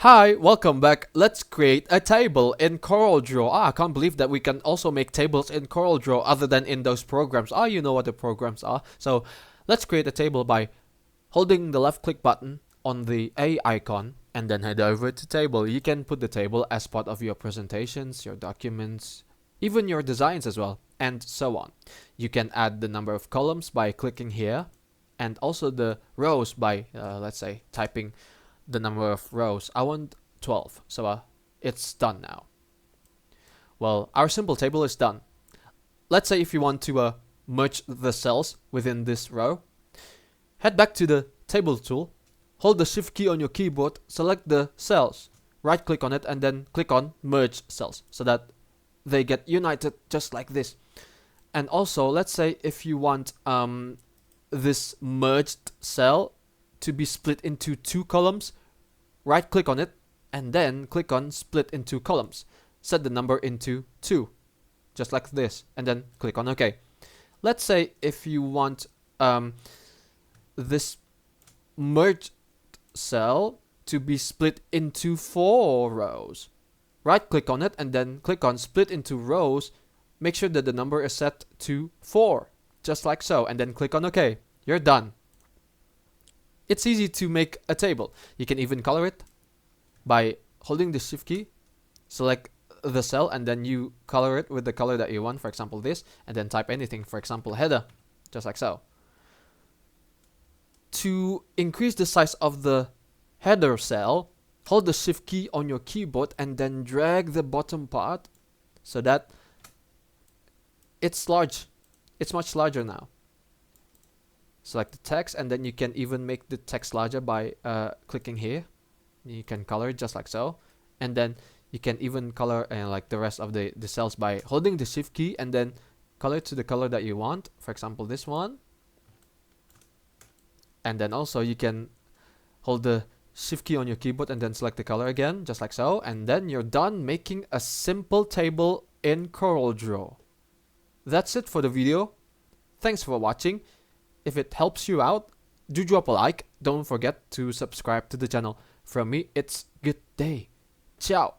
Hi, welcome back. Let's create a table in CorelDraw. I can't believe that we can also make tables in CorelDraw other than in those programs. You know what the programs are. So let's create a table by holding the left click button on the A icon and then head over to table. You can put the table as part of your presentations, your documents, even your designs as well, and so on. You can add the number of columns by clicking here and also the rows by, let's say, typing the number of rows. I want 12, so it's done now. Well, our simple table is done. Let's say if you want to merge the cells within this row, head back to the table tool, hold the shift key on your keyboard, select the cells, right click on it and then click on merge cells so that they get united just like this. And also, let's say if you want this merged cell to be split into two columns, right click on it and then click on split into columns. Set the number into 2, just like this, and then click on OK. Let's say if you want this merged cell to be split into 4 rows. Right click on it and then click on split into rows. Make sure that the number is set to 4, just like so, and then click on OK. You're done. It's easy to make a table. You can even color it by holding the shift key, select the cell, and then you color it with the color that you want, for example this, and then type anything, for example header, just like so. To increase the size of the header cell, hold the shift key on your keyboard and then drag the bottom part so that it's large. It's much larger now. Select the text and then you can even make the text larger by clicking here. You can color it just like so, and then you can even color like the rest of the cells by holding the shift key and then color it to the color that you want, for example this one. And then also you can hold the shift key on your keyboard and then select the color again, just like so, and then you're done making a simple table in CorelDraw. That's it for the video. Thanks for watching. If it helps you out, do drop a like. Don't forget to subscribe to the channel. From me, it's good day. Ciao.